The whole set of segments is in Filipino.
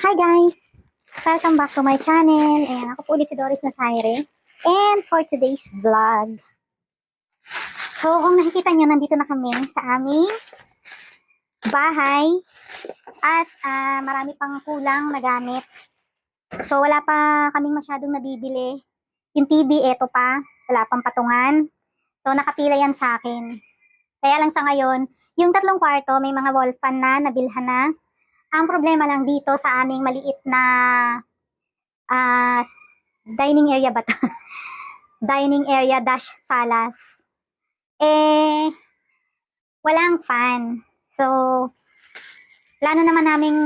Hi guys! Welcome back to my channel. Ayan, ako po ulit si Doris Nasaire. And for today's vlog. So, kung nakikita nyo, nandito na kami sa aming bahay. At marami pang kulang na gamit. So, wala pa kaming masyadong nabibili. Yung TV, eto pa. Wala pang patungan. So, nakapila yan sa akin. Kaya lang sa ngayon, yung tatlong kwarto, may mga wall fan na, nabilhan na. Ang problema lang dito sa aming maliit na dining area ba to? Dining area dash salas. Walang fan. So, plano naman naming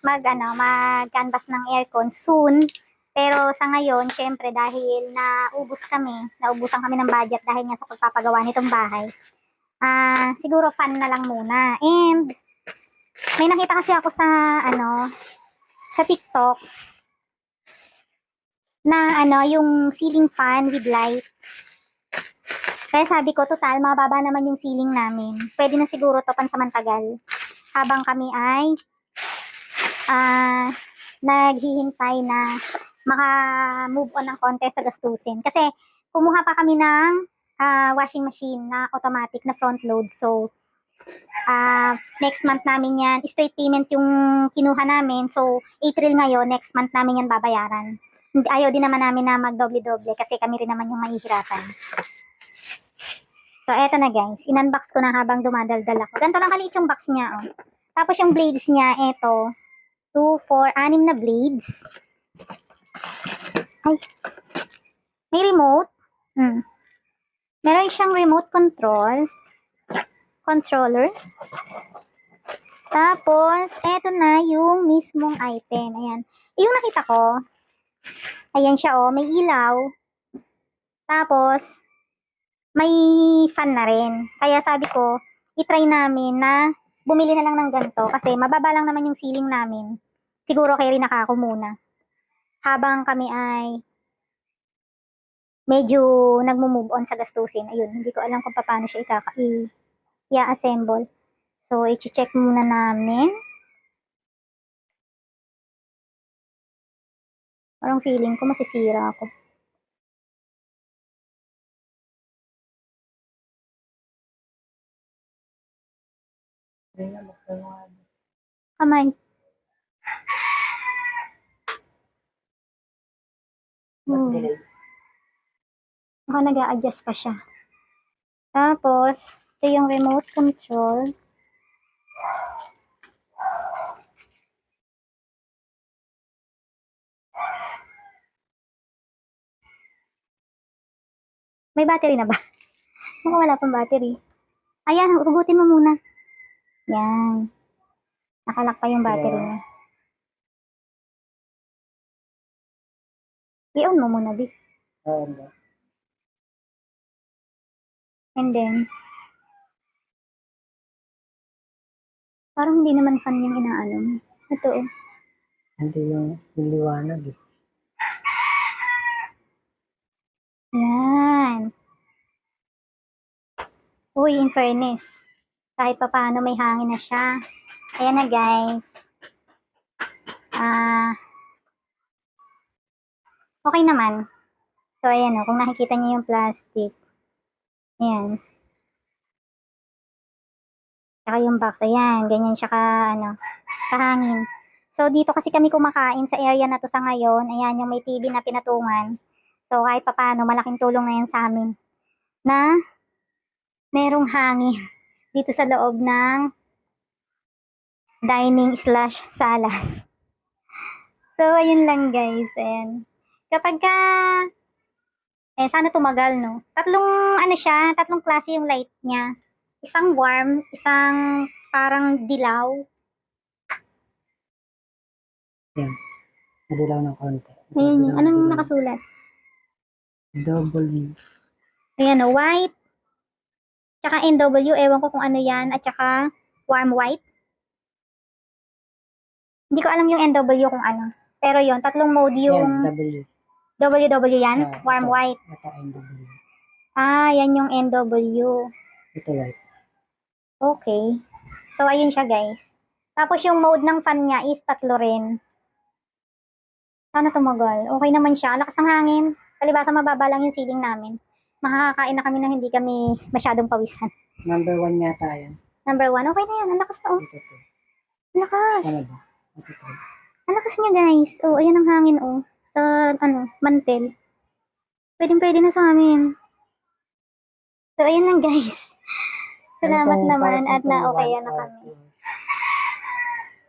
mag-canvas ng aircon soon. Pero sa ngayon, syempre dahil naubusan kami ng budget dahil nga sa pagpapagawa nitong bahay. Siguro fan na lang muna. And may nakita kasi ako sa TikTok na yung ceiling fan with light. Kaya sabi ko, total, mababa naman yung ceiling namin. Pwede na siguro to pansamantagal. Habang kami ay naghihintay na maka-move on ng konti sa gastusin. Kasi kumuha pa kami ng washing machine na automatic na front load. So, next month namin yan, straight payment yung kinuha namin. So, April ngayon, next month namin yan babayaran. Ayaw din naman namin na magdoble-doble kasi kami rin naman yung mahihirapan. So, eto na guys. In-unbox ko na habang dumadaldal ako. Ganito lang kaliit yung box niya, oh. Tapos yung blades niya, eto. 2, 4, 6 na blades. Ay. May remote. Meron siyang remote controller. Tapos, eto na yung mismong item. Ayan. Yung nakita ko, ayan siya, oh. May ilaw. Tapos, may fan na rin. Kaya sabi ko, itry namin na bumili na lang ng ganito kasi mababa lang naman yung ceiling namin. Siguro kay rin ako muna. Habang kami ay medyo nagmo-move on sa gastusin. Ayun, hindi ko alam kung paano siya i-assemble. So, i-check muna namin. Parang feeling ko masisira ako. Kamay. Baka nag-a-adjust pa siya. Tapos, ito yung remote control. May battery na ba? Baka wala pang battery. Ayan, hugutin mo muna. Yan. Nakalak pa yung battery niya. I-on mo muna, Di. And then, parang hindi naman fan yung inaalam. Ito, oh. Hindi yung niliwanag eh. Yan. Uy, in fairness, kahit pa paano may hangin na siya. Ayan na, guys. Okay naman. So, ayan, oh, kung nakikita niyo yung plastic. Ayan. Saka yung box, ayan, ganyan siya kahangin. So, dito kasi kami kumakain sa area na to sa ngayon. Ayan, yung may TV na pinatungan. So, kahit pa paano, malaking tulong na yan sa amin. Na, merong hangin dito sa loob ng dining/salas. So, ayun lang guys. Ayan. Kapag sana tumagal, no? Tatlong klase yung light niya. Isang warm, isang parang dilaw. Yan. Madilaw ng konti. Ayun yung, anong nakasulat? W. Ayan o, white. Tsaka NW, ewan ko kung ano yan. At tsaka warm white. Hindi ko alam yung NW kung ano. Pero yon tatlong mode yung... Yan, W. WW yan? Warm ito, white. Ito NW. Yan yung NW. Ito white. Okay. So, ayun siya guys. Tapos yung mode ng fan niya is tatlo rin. Sana tumagal. Okay naman siya. Lakas ng hangin. Palibasa mababa lang yung ceiling namin. Makakakain na kami na hindi kami masyadong pawisan. Number 1 yata yan. Number 1, okay na yan. Ang lakas na, oh. Ito, ito. Ang lakas. Ano ba? Ito, ito. Ang lakas niya, guys. Oh, ayan ang hangin, oh. Sa, mantel. Pwedeng-pwede na sa amin. So, ayan lang, guys. Salamat Ano tong naman para at sa na-okay one na hour, kami.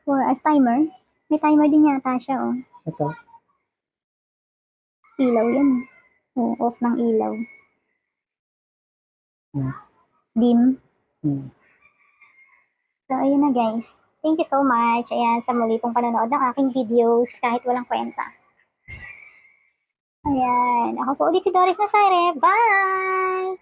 2 hours? 4 hours timer. May timer din yata siya, oh. Ito. Ilaw yan. Oh, off ng ilaw. Hmm. Dim. Hmm. So, ayun na, guys. Thank you so much. Ayan, sa muli pong panonood ng aking videos kahit walang kwenta. Ayan. Ako po ulit si Doris Nasaire. Bye!